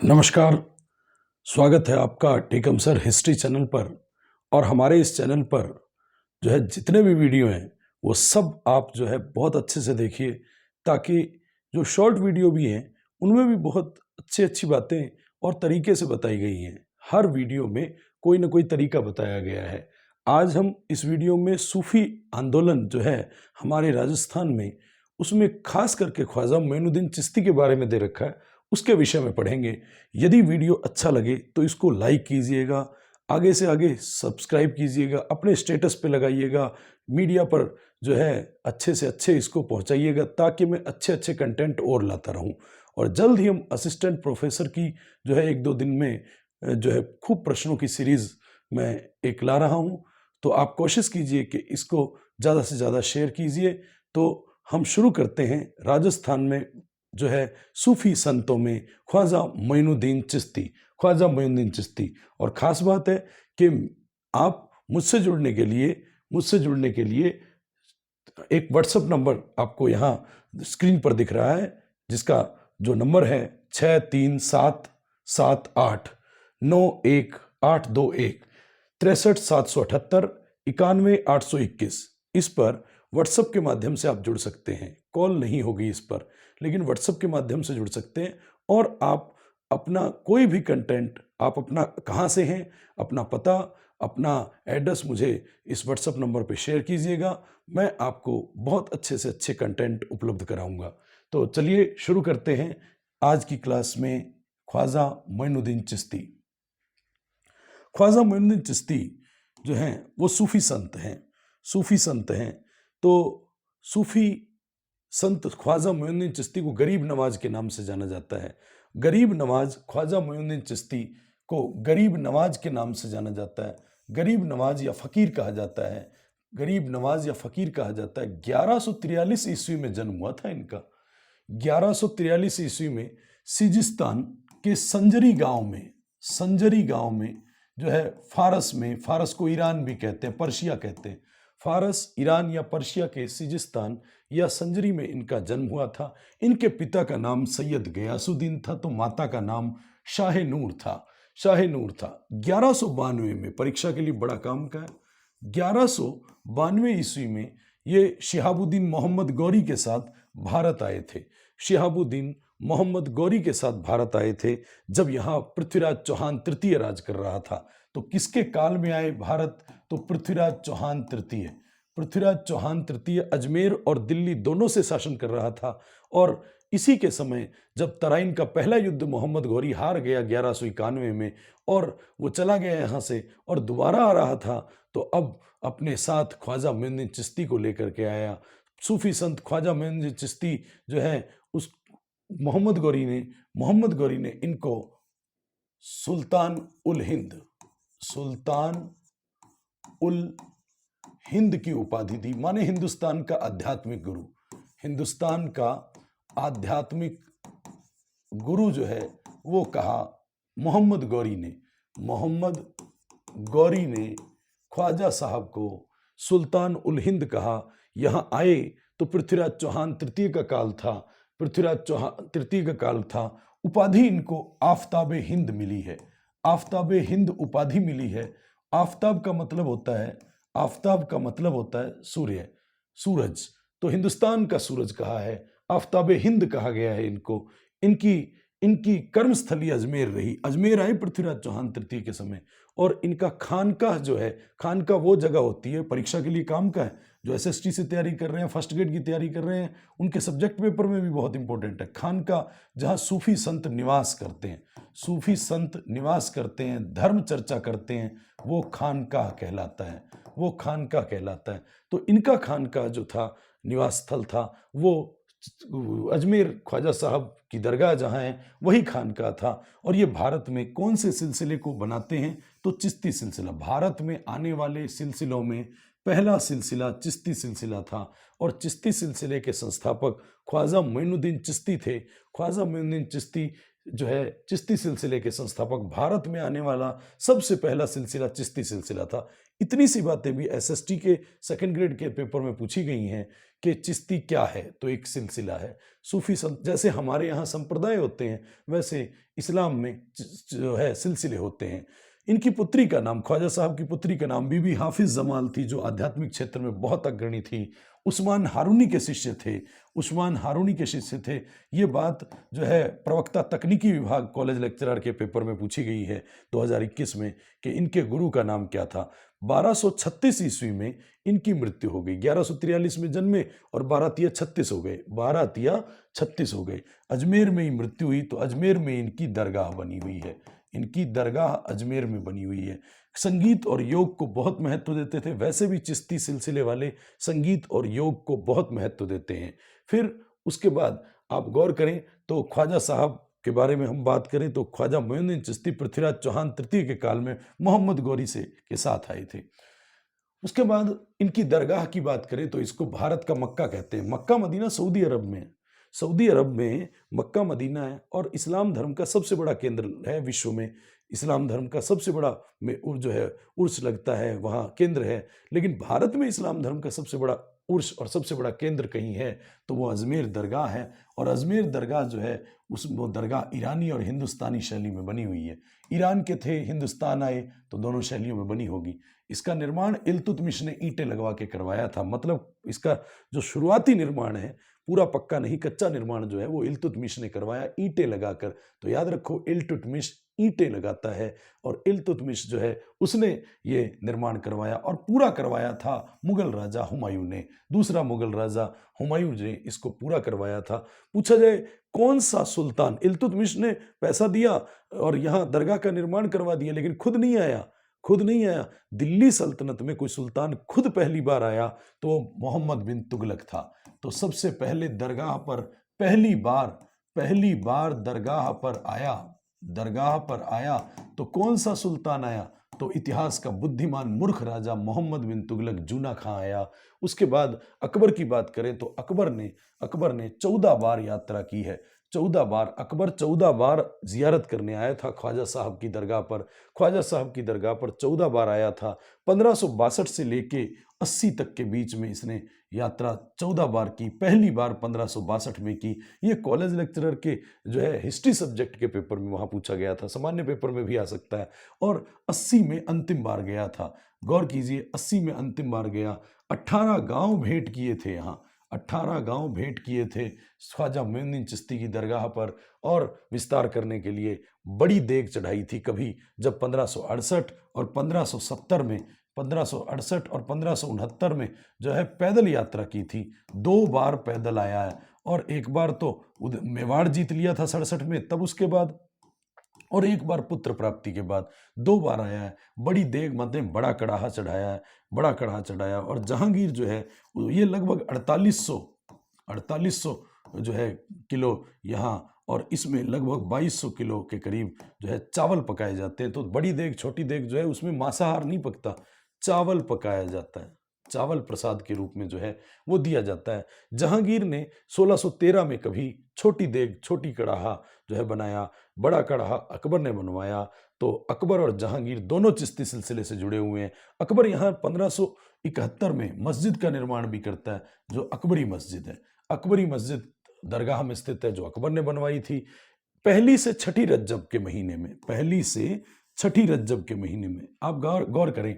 नमस्कार। स्वागत है आपका टेकम सर हिस्ट्री चैनल पर। और हमारे इस चैनल पर जो है जितने भी वीडियो हैं वो सब आप जो है बहुत अच्छे से देखिए, ताकि जो शॉर्ट वीडियो भी हैं उनमें भी बहुत अच्छी अच्छी बातें और तरीके से बताई गई हैं। हर वीडियो में कोई ना कोई तरीका बताया गया है। आज हम इस वीडियो में सूफी आंदोलन जो है हमारे राजस्थान में, उसमें खास करके ख्वाजा मोइनुद्दीन चिश्ती के बारे में दे रखा है, उसके विषय में पढ़ेंगे। यदि वीडियो अच्छा लगे तो इसको लाइक कीजिएगा, आगे से आगे सब्सक्राइब कीजिएगा, अपने स्टेटस पे लगाइएगा, मीडिया पर जो है अच्छे से अच्छे इसको पहुंचाइएगा, ताकि मैं अच्छे अच्छे कंटेंट और लाता रहूं। और जल्द ही हम असिस्टेंट प्रोफेसर की जो है 1-2 दिन में जो है खूब प्रश्नों की सीरीज मैं एक ला रहा हूं। तो आप कोशिश कीजिए कि इसको ज़्यादा से ज़्यादा शेयर कीजिए। तो हम शुरू करते हैं राजस्थान में जो है सूफी संतों में ख्वाजा मोइनुद्दीन चिश्ती। ख्वाजा मोइनुद्दीन चिश्ती। और ख़ास बात है कि आप मुझसे जुड़ने के लिए एक व्हाट्सएप नंबर आपको यहाँ स्क्रीन पर दिख रहा है, जिसका जो नंबर है 6377891821 63 778 91 821। इस पर व्हाट्सएप के माध्यम से आप जुड़ सकते हैं। कॉल नहीं होगी इस पर, लेकिन व्हाट्सएप के माध्यम से जुड़ सकते हैं। और आप अपना कोई भी कंटेंट, आप अपना कहाँ से हैं, अपना पता, अपना एड्रेस मुझे इस व्हाट्सएप नंबर पे शेयर कीजिएगा। मैं आपको बहुत अच्छे से अच्छे कंटेंट उपलब्ध कराऊंगा। तो चलिए शुरू करते हैं आज की क्लास में ख्वाजा मोइनुद्दीन चिश्ती। ख्वाजा मोइनुद्दीन चिश्ती जो हैं वो सूफी संत हैं। तो सूफी संत ख्वाजा मोइनुद्दीन चिश्ती को गरीब नवाज के नाम से जाना जाता है। गरीब नवाज, ख्वाजा मोइनुद्दीन चिश्ती को गरीब नवाज के नाम से जाना जाता है। गरीब नवाज या फ़कीर कहा जाता है। 1143 ईस्वी में जन्म हुआ था इनका। 1143 ईस्वी में सिजिस्तान के संजरी गांव में जो है फारस को ईरान भी कहते हैं, पर्शिया कहते हैं। फारस, ईरान या पर्शिया के सिजिस्तान या संजरी में इनका जन्म हुआ था। इनके पिता का नाम सैयद गयासुद्दीन था, तो माता का नाम शाह नूर था। 1192 में, परीक्षा के लिए बड़ा काम का है, 1192 ईस्वी में ये शिहाबुद्दीन मोहम्मद गौरी के साथ भारत आए थे। जब यहाँ पृथ्वीराज चौहान तृतीय राज कर रहा था। तो किसके काल में आए भारत? तो पृथ्वीराज चौहान तृतीय अजमेर और दिल्ली दोनों से शासन कर रहा था। और इसी के समय जब तराइन का पहला युद्ध मोहम्मद गौरी हार गया 1191 में, और वो चला गया यहाँ से और दोबारा आ रहा था, तो अब अपने साथ ख्वाजा मोइनुद्दीन चिश्ती को लेकर के आया। सूफी संत ख्वाजा मोइनुद्दीन चिश्ती जो है, उस मोहम्मद गौरी ने इनको सुल्तान उल हिंद की उपाधि दी, माने हिंदुस्तान का आध्यात्मिक गुरु जो है वो कहा। मोहम्मद गौरी ने ख्वाजा साहब को सुल्तान उल हिंद कहा। यहाँ आए तो पृथ्वीराज चौहान तृतीय का काल था। उपाधि इनको आफताब हिंद मिली है। उपाधि मिली है। आफताब का मतलब होता है सूरज। तो हिंदुस्तान का सूरज कहा है, आफताब हिंद कहा गया है इनको। इनकी कर्मस्थली अजमेर रही। अजमेर आए पृथ्वीराज चौहान तृतीय के समय। और इनका खानकाह जो है, खानकाह वो जगह होती है, परीक्षा के लिए काम का है, जो एसएसटी से तैयारी कर रहे हैं, फर्स्ट ग्रेड की तैयारी कर रहे हैं, उनके सब्जेक्ट पेपर में भी बहुत इंपॉर्टेंट है। खानकाह जहाँ सूफी संत निवास करते हैं, धर्म चर्चा करते हैं, वो खानकाह कहलाता है। तो इनका खानकाह जो था, निवास स्थल था, वो अजमेर ख्वाजा साहब की दरगाह जहाँ है वही खानकाह था। और ये भारत में कौन से सिलसिले को बनाते हैं? तो चिश्ती सिलसिला। भारत में आने वाले सिलसिलों में पहला सिलसिला चिश्ती सिलसिला था। और चिश्ती सिलसिले के संस्थापक ख्वाजा मोइनुद्दीन चिश्ती थे। ख्वाजा मोइनुद्दीन चिश्ती जो है चिश्ती सिलसिले के संस्थापक। भारत में आने वाला सबसे पहला सिलसिला चिश्ती सिलसिला था। इतनी सी बातें भी एसएसटी के सेकंड ग्रेड के पेपर में पूछी गई हैं कि चिश्ती क्या है, तो एक सिलसिला है सूफी जैसे हमारे यहाँ संप्रदाय होते हैं वैसे इस्लाम में जो है सिलसिले होते हैं। इनकी पुत्री का नाम, ख्वाजा साहब की पुत्री का नाम बीबी हाफिज जमाल थी, जो आध्यात्मिक क्षेत्र में बहुत अग्रणी थी। उस्मान हारूनी के शिष्य थे, उस्मान हारूनी के शिष्य थे। ये बात जो है प्रवक्ता तकनीकी विभाग कॉलेज लेक्चरर के पेपर में पूछी गई है 2021 में कि इनके गुरु का नाम क्या था। 1236 ईस्वी में इनकी मृत्यु हो गई। 1143 में जन्मे और 1236 हो गए, 1236 हो गए। अजमेर में ही मृत्यु हुई, तो अजमेर में इनकी दरगाह बनी हुई है। इनकी दरगाह अजमेर में बनी हुई है। संगीत और योग को बहुत महत्व देते थे। वैसे भी चिश्ती सिलसिले वाले संगीत और योग को बहुत महत्व देते हैं। फिर उसके बाद आप गौर करें तो ख्वाजा साहब के बारे में हम बात करें तो ख्वाजा मोइनुद्दीन चिश्ती पृथ्वीराज चौहान तृतीय के काल में मोहम्मद गौरी से के साथ आए थे। उसके बाद इनकी दरगाह की बात करें तो इसको भारत का मक्का कहते हैं। मक्का मदीना सऊदी अरब में है। सऊदी अरब में मक्का मदीना है और इस्लाम धर्म का सबसे बड़ा केंद्र है विश्व में। इस्लाम धर्म का सबसे बड़ा में जो है उर्स लगता है, वहाँ केंद्र है। लेकिन भारत में इस्लाम धर्म का सबसे बड़ा उर्स और सबसे बड़ा केंद्र कहीं है तो वो अजमेर दरगाह है। और अजमेर दरगाह जो है वो दरगाह ईरानी और हिंदुस्तानी शैली में बनी हुई है। ईरान के थे, हिंदुस्तान आए तो दोनों शैलियों में बनी होगी। इसका निर्माण इल्तुतमिश ने ईंटें लगवा के करवाया था। मतलब इसका जो शुरुआती निर्माण है पूरा पक्का नहीं, कच्चा निर्माण जो है वो इल्तुतमिश ने करवाया ईंटें लगाकर। तो याद रखो, इल्तुतमिश ईंटें लगाता है और इल्तुतमिश जो है उसने ये निर्माण करवाया और पूरा करवाया था मुगल राजा हुमायूं ने। दूसरा मुगल राजा हुमायूं ने इसको पूरा करवाया था। पूछा जाए कौन सा सुल्तान, इल्तुतमिश ने पैसा दिया और यहाँ दरगाह का निर्माण करवा दिया लेकिन खुद नहीं आया। खुद नहीं आया। दिल्ली सल्तनत में कोई सुल्तान खुद पहली बार आया तो मोहम्मद बिन तुगलक था। तो सबसे पहले दरगाह पर पहली बार दरगाह पर आया तो कौन सा सुल्तान आया? तो इतिहास का बुद्धिमान मूर्ख राजा मोहम्मद बिन तुगलक जूना खां आया। उसके बाद अकबर की बात करें तो अकबर ने 14 बार यात्रा की है। 14 बार अकबर 14 बार जियारत करने आया था ख्वाजा साहब की दरगाह पर। ख्वाजा साहब की दरगाह पर 14 बार आया था। 1562 से लेके 80 तक के बीच में इसने यात्रा 14 बार की। पहली बार 1562 में की। ये कॉलेज लेक्चरर के जो है हिस्ट्री सब्जेक्ट के पेपर में वहाँ पूछा गया था, सामान्य पेपर में भी आ सकता है। और 80 में अंतिम बार गया था। गौर कीजिए, 80 में अंतिम बार गया। 18 गांव भेंट किए थे यहाँ, 18 गांव भेंट किए थे ख्वाजा मोइनुद्दीन चिश्ती की दरगाह पर। और विस्तार करने के लिए बड़ी देग चढ़ाई थी कभी, जब 1568 और 1570 में 1568 और 1569 में जो है पैदल यात्रा की थी। 2 बार पैदल आया है और एक बार तो मेवाड़ जीत लिया था 67 में, तब उसके बाद और एक बार पुत्र प्राप्ति के बाद 2 बार आया है। बड़ी देग मतलब बड़ा कड़ाहा चढ़ाया है, बड़ा कड़ाहा चढ़ाया। और जहांगीर जो है ये लगभग 4800 जो है किलो यहाँ, और इसमें लगभग 2200 किलो के करीब जो है चावल पकाए जाते हैं। तो बड़ी देग छोटी देग जो है उसमें मांसाहार नहीं पकता, चावल पकाया जाता है। चावल प्रसाद के रूप में जो है वो दिया जाता है। जहांगीर ने 1613 में कभी छोटी देग छोटी कड़ाहा जो है बनाया, बड़ा कड़ाहा अकबर ने बनवाया। तो अकबर और जहांगीर दोनों चिश्ती सिलसिले से जुड़े हुए हैं। अकबर यहाँ 1571 में मस्जिद का निर्माण भी करता है जो अकबरी मस्जिद है। अकबरी मस्जिद दरगाह में स्थित है जो अकबर ने बनवाई थी। पहली से छठी रज्जब के महीने में आप गौर करें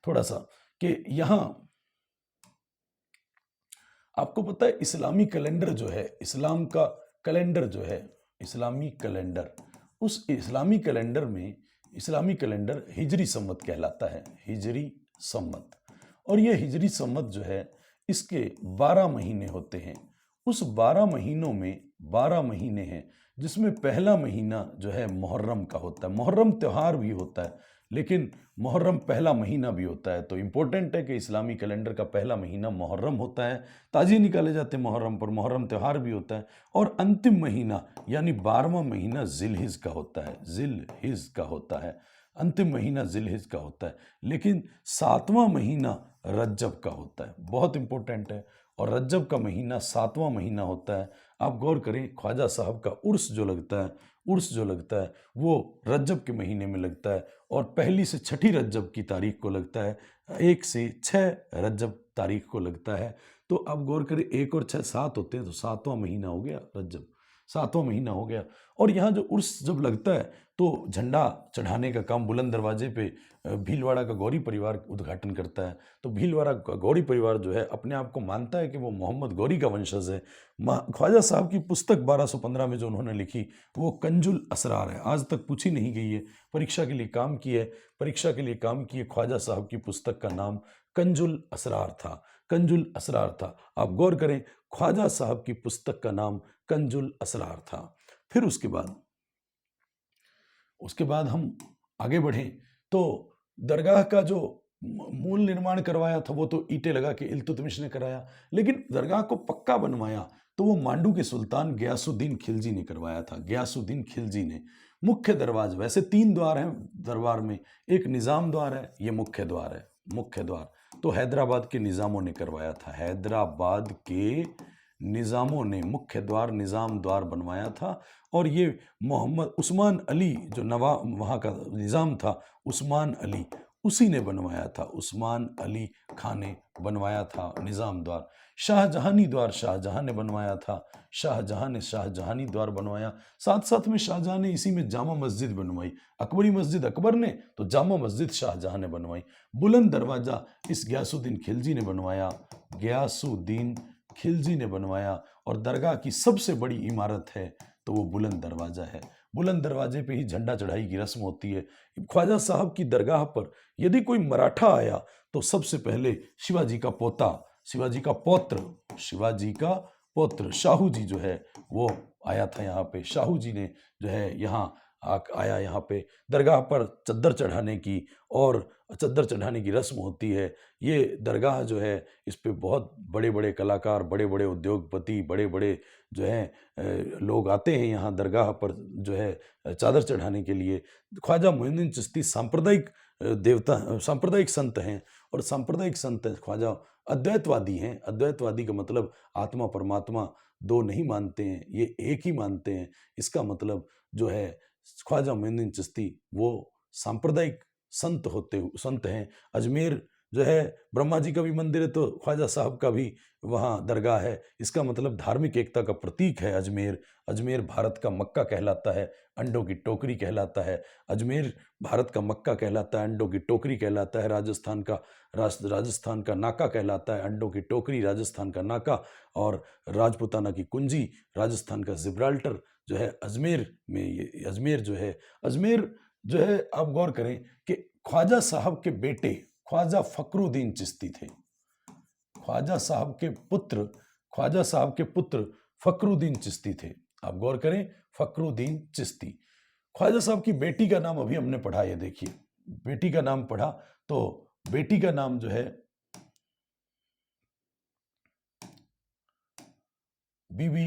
थोड़ा सा कि यहाँ आपको पता है इस्लामी कैलेंडर जो है, इस्लाम का कैलेंडर जो है इस्लामी कैलेंडर, उस इस्लामी कैलेंडर हिजरी संवत कहलाता है, हिजरी संवत। और ये हिजरी संवत जो है इसके 12 महीने होते हैं। उस 12 महीनों में 12 महीने हैं जिसमें पहला महीना जो है मुहर्रम का होता है। मुहर्रम त्यौहार भी होता है लेकिन मुहर्रम पहला महीना भी होता है। तो इम्पोर्टेंट है कि इस्लामी कैलेंडर का पहला महीना मुहर्रम होता है। ताजिए निकाले जाते हैं मुहर्रम पर, मुहर्रम त्यौहार भी होता है। और अंतिम महीना यानी 12वां महीना जिलहिज का होता है, जिलहिज का होता है। अंतिम महीना जिलहिज का होता है। लेकिन 7वां महीना रज्जब का होता है, बहुत इंपॉर्टेंट है। और रज्जब का महीना 7वां महीना होता है। आप गौर करें ख्वाजा साहब का उर्स जो लगता है वो रज्जब के महीने में लगता है और पहली से छठी रज्जब की तारीख को लगता है। 1 से 6 रजब तारीख को लगता है। तो अब गौर करें, 1 और 6 7 होते हैं, तो 7वां महीना हो गया रजब, 7वां महीना हो गया। और यहाँ जो उर्स जब लगता है तो झंडा चढ़ाने का काम बुलंद दरवाजे पे भीलवाड़ा का गौरी परिवार उद्घाटन करता है। तो भीलवाड़ा का गौरी परिवार जो है अपने आप को मानता है कि वो मोहम्मद गौरी का वंशज है। ख्वाजा साहब की पुस्तक 1215 में जो उन्होंने लिखी वो कंजुल असरार है, आज तक पूछी नहीं गई है, परीक्षा के लिए काम की है, परीक्षा के लिए काम की है। ख्वाजा साहब की पुस्तक का नाम कंजुल असरार था, कंजुल असरार था। आप गौर करें, ख्वाजा साहब की पुस्तक का नाम कंजुल असरार था। फिर उसके बाद हम आगे बढ़ें तो दरगाह का जो मूल निर्माण करवाया था वो तो ईंटें लगा के इल्तुतमिश ने कराया, लेकिन दरगाह को पक्का बनवाया तो वो मांडू के सुल्तान गयासुद्दीन खिलजी ने करवाया था। गयासुद्दीन खिलजी ने मुख्य दरवाजे, वैसे 3 द्वार हैं दरबार में, एक निज़ाम द्वार है, ये मुख्य द्वार है, मुख्य द्वार तो हैदराबाद के निज़ामों ने करवाया था। हैदराबाद के निज़ामों ने मुख्य द्वार निज़ाम द्वार बनवाया था। और ये मोहम्मद उस्मान अली जो नवाब वहाँ का निज़ाम था, उस्मान अली, उसी ने बनवाया था, उस्मान अली खान ने बनवाया था निज़ाम द्वार। शाहजहानी द्वार शाहजहां ने बनवाया था, शाहजहां ने शाहजहानी द्वार बनवाया। साथ साथ में शाहजहां ने इसी में जामा मस्जिद बनवाई, अकबरी मस्जिद अकबर ने तो जामा मस्जिद शाहजहां ने बनवाई। बुलंद दरवाज़ा इस गयासुद्दीन खिलजी ने बनवाया, गयासुद्दीन खिलजी ने बनवाया। और दरगाह की सबसे बड़ी इमारत है तो वो बुलंद दरवाज़ा है। बुलंद दरवाजे पे ही झंडा चढ़ाई की रस्म होती है। ख्वाजा साहब की दरगाह पर यदि कोई मराठा आया तो सबसे पहले शिवाजी का पोता, शिवाजी का पौत्र, शिवाजी का पौत्र शाहू जी जो है वो आया था यहाँ पे। शाहू जी ने जो है यहाँ आया, यहाँ पे दरगाह पर चद्दर चढ़ाने की और चद्दर चढ़ाने की रस्म होती है। ये दरगाह जो है इस पे बहुत बड़े बड़े कलाकार, बड़े बड़े उद्योगपति, बड़े बड़े जो हैं लोग आते हैं यहाँ दरगाह पर जो है चादर चढ़ाने के लिए। ख्वाजा मोइनुद्दीन चिश्ती सांप्रदायिक देवता, सांप्रदायिक संत हैं। और सांप्रदायिक संत ख्वाजा अद्वैतवादी हैं। अद्वैतवादी का मतलब आत्मा परमात्मा दो नहीं मानते हैं, ये एक ही मानते हैं। इसका मतलब जो है ख्वाजा मोइनुद्दीन चिश्ती वो सांप्रदायिक संत हैं। अजमेर जो है ब्रह्मा जी का भी मंदिर है तो ख्वाजा साहब का भी वहाँ दरगाह है। इसका मतलब धार्मिक एकता का प्रतीक है अजमेर। अजमेर भारत का मक्का कहलाता है, अंडों की टोकरी कहलाता है। अजमेर भारत का मक्का कहलाता है, अंडों की टोकरी कहलाता है। राजस्थान का नाका कहलाता है, अंडों की टोकरी राजस्थान का नाका। और राजपुताना की कुंजी राजस्थान का जिब्राल्टर जो है अजमेर में। ये अजमेर जो है आप गौर करें कि ख्वाजा साहब के बेटे ख्वाजा फखरुद्दीन चिश्ती थे। ख्वाजा साहब के पुत्र फखरुद्दीन चिश्ती थे। आप गौर करें, फखरुद्दीन चिश्ती। ख्वाजा साहब की बेटी का नाम अभी हमने पढ़ा, ये देखिए बेटी का नाम पढ़ा, तो बेटी का नाम जो है बीबी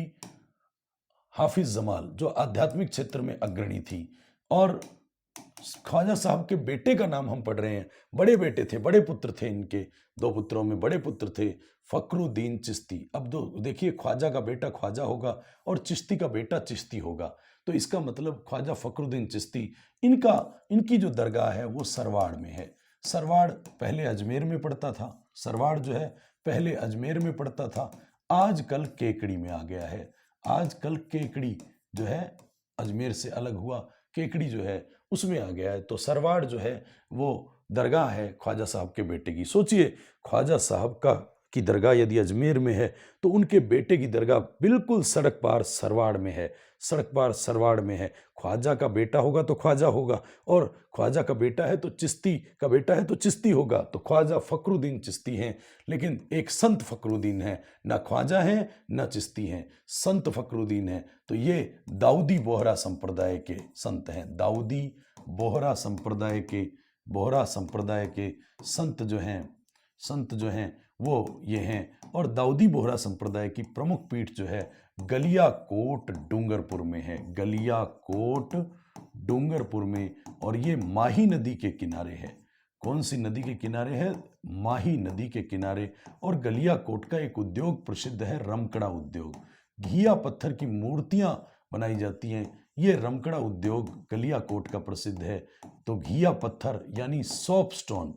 हाफिज जमाल, जो आध्यात्मिक क्षेत्र में अग्रणी थी। और ख्वाजा साहब के बेटे का नाम हम पढ़ रहे हैं, बड़े बेटे थे, बड़े पुत्र थे इनके, 2 पुत्रों में बड़े पुत्र थे फखरुद्दीन चिश्ती। अब देखिए ख्वाजा का बेटा ख्वाजा होगा और चिश्ती का बेटा चिश्ती होगा, तो इसका मतलब ख्वाजा फखरुद्दीन चिश्ती, इनकी जो दरगाह है वो सरवाड़ में है। सरवाड़ पहले अजमेर में पड़ता था, सरवाड़ जो है पहले अजमेर में पड़ता था, आजकल केकड़ी में आ गया है। आजकल केकड़ी जो है अजमेर से अलग हुआ, केकड़ी जो है उसमें आ गया है। तो सरवाड़ जो है वो दरगाह है ख्वाजा साहब के बेटे की। सोचिए, ख्वाजा साहब की दरगाह यदि अजमेर में है तो उनके बेटे की दरगाह बिल्कुल सड़क पार सरवाड़ में है, सड़क पार सरवाड़ में है। ख्वाजा का बेटा होगा तो ख्वाजा होगा, और ख्वाजा का बेटा है तो चिश्ती का बेटा है तो चिश्ती होगा। तो ख्वाजा फखरुद्दीन चिश्ती हैं, लेकिन एक संत फखरुद्दीन है, ना ख्वाजा हैं ना चिश्ती हैं, संत फखरुद्दीन है। तो ये दाऊदी बोहरा संप्रदाय के संत हैं। दाऊदी बोहरा संप्रदाय के संत जो हैं वो ये हैं। और दाऊदी बोहरा संप्रदाय की प्रमुख पीठ जो है गलियाकोट डूंगरपुर में है, गलियाकोट डूंगरपुर में। और ये माही नदी के किनारे है। कौन सी नदी के किनारे है? माही नदी के किनारे। और गलियाकोट का एक उद्योग प्रसिद्ध है, रमकड़ा उद्योग। घिया पत्थर की मूर्तियां बनाई जाती हैं, ये रमकड़ा उद्योग गलियाकोट का प्रसिद्ध है। तो घिया पत्थर यानी सॉप स्टोन,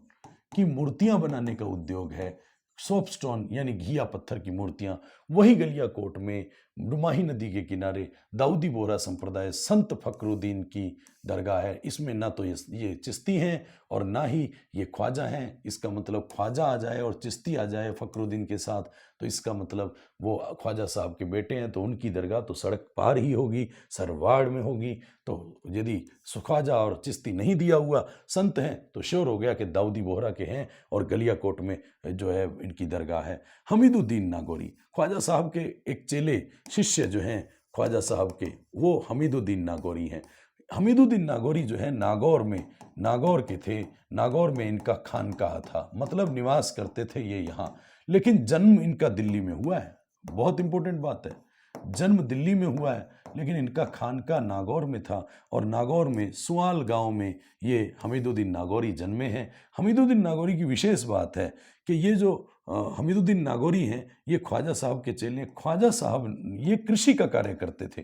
की मूर्तियां बनाने का उद्योग है, सोप स्टोन यानी घिया पत्थर की मूर्तियां, वही गलियाकोट में रुमाही नदी के किनारे दाऊदी बोहरा संप्रदाय संत फकरुद्दीन की दरगाह है। इसमें ना तो ये चिश्ती हैं और ना ही ये ख्वाजा हैं। इसका मतलब ख्वाजा आ जाए और चिश्ती आ जाए फकरुद्दीन के साथ तो इसका मतलब वो ख्वाजा साहब के बेटे हैं, तो उनकी दरगाह तो सड़क पार ही होगी, सरवाड़ में होगी। तो यदि ख्वाजा और चिश्ती नहीं दिया हुआ संत हैं तो श्योर हो गया कि दाऊदी बोहरा के हैं और गलियाकोट में जो है इनकी दरगाह है। हमीदुद्दीन नागौरी, ख्वाजा साहब के एक चेले शिष्य जो हैं ख्वाजा साहब के, वो हमीदुद्दीन नागौरी हैं। हमीदुद्दीन नागौरी जो है नागौर के थे। नागौर में इनका खानकाह था, मतलब निवास करते थे ये यहाँ। लेकिन जन्म इनका दिल्ली में हुआ है, बहुत इंपॉर्टेंट बात है, जन्म दिल्ली में हुआ है लेकिन इनका खानका नागौर में था और नागौर में सुआल गांव में ये हमीदुद्दीन नागौरी जन्मे हैं। हमीदुद्दीन नागौरी की विशेष बात है कि ये जो हमीदुद्दीन नागौरी हैं ये ख्वाजा साहब के चेले। ख्वाजा साहब ये कृषि का कार्य करते थे,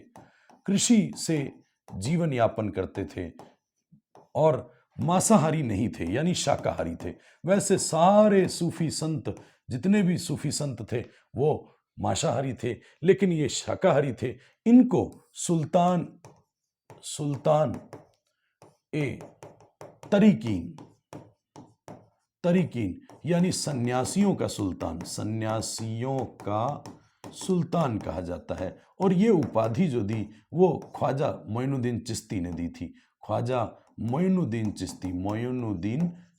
कृषि से जीवन यापन करते थे और मांसाहारी नहीं थे यानी शाकाहारी थे। वैसे सारे सूफी संत, जितने भी सूफी संत थे वो मांसाहारी थे लेकिन ये शाकाहारी थे। इनको सुल्तान ए तरीकीन यानी सन्यासियों का सुल्तान कहा जाता है। और ये उपाधि जो दी वो ख्वाजा मोइनुद्दीन चिश्ती ने दी थी। ख्वाजा मोइनुद्दीन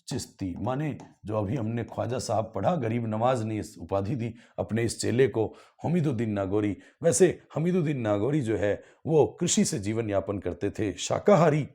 चिश्ती माने जो अभी हमने ख्वाजा साहब पढ़ा, गरीब नवाज ने इस उपाधि दी अपने इस चेले को हमीदुद्दीन नागौरी। वैसे हमीदुद्दीन नागौरी जो है वो कृषि से जीवन यापन करते थे, शाकाहारी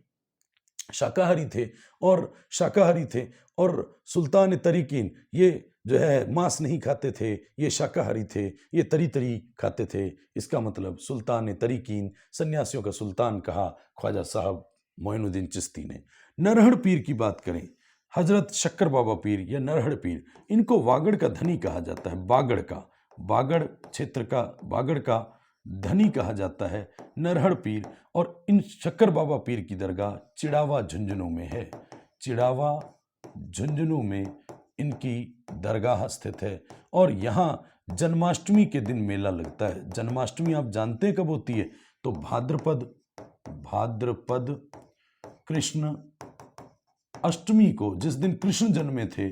थे और सुल्तान तरीकीन ये जो है मांस नहीं खाते थे, ये शाकाहारी थे, ये तरी खाते थे। इसका मतलब सुल्तान तरीकीन, सन्यासियों का सुल्तान कहा ख्वाजा साहब मोइनुद्दीन चिश्ती ने। नरहड़ पीर की बात करें, हजरत शक्कर बाबा पीर या नरहड़ पीर, इनको वागड़ का धनी कहा जाता है। बागड़ क्षेत्र का बागड़ का धनी कहा जाता है नरहड़ पीर। और इन शक्कर बाबा पीर की दरगाह चिड़ावा झुंझुनू में है। चिड़ावा झुंझुनू में इनकी दरगाह स्थित है और यहाँ जन्माष्टमी के दिन मेला लगता है। जन्माष्टमी आप जानते हैं कब होती है? तो भाद्रपद कृष्ण अष्टमी को, जिस दिन कृष्ण जन्मे थे,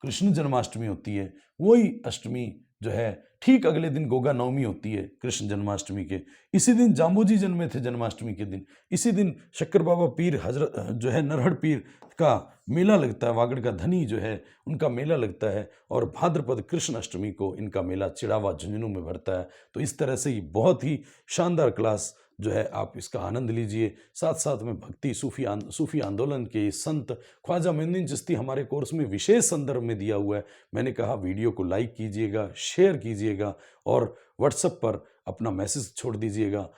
कृष्ण जन्माष्टमी होती है। वही अष्टमी जो है ठीक अगले दिन गोगा नवमी होती है कृष्ण जन्माष्टमी के। इसी दिन जाम्बोजी जन्मे थे जन्माष्टमी के दिन। इसी दिन शक्कर बाबा पीर हजरत जो है नरहड़ पीर का मेला लगता है, वागड़ का धनी जो है उनका मेला लगता है और भाद्रपद कृष्ण अष्टमी को इनका मेला चिड़ावा झुंझुनू में भरता है। तो इस तरह से ये बहुत ही शानदार क्लास जो है आप इसका आनंद लीजिए। साथ साथ में भक्ति सूफी आंदोलन के संत ख्वाजा मोइनुद्दीन चिश्ती हमारे कोर्स में विशेष संदर्भ में दिया हुआ है। मैंने कहा वीडियो को लाइक कीजिएगा, शेयर कीजिएगा और व्हाट्सएप पर अपना मैसेज छोड़ दीजिएगा।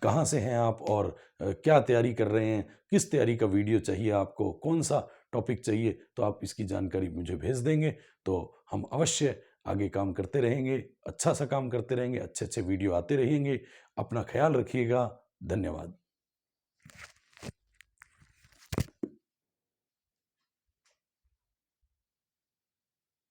कहाँ से हैं आप और क्या तैयारी कर रहे हैं, किस तैयारी का वीडियो चाहिए आपको, कौन सा टॉपिक चाहिए, तो आप इसकी जानकारी मुझे भेज देंगे तो हम अवश्य आगे काम करते रहेंगे, अच्छा सा काम करते रहेंगे, अच्छे अच्छे वीडियो आते रहेंगे। अपना ख्याल रखिएगा। धन्यवाद।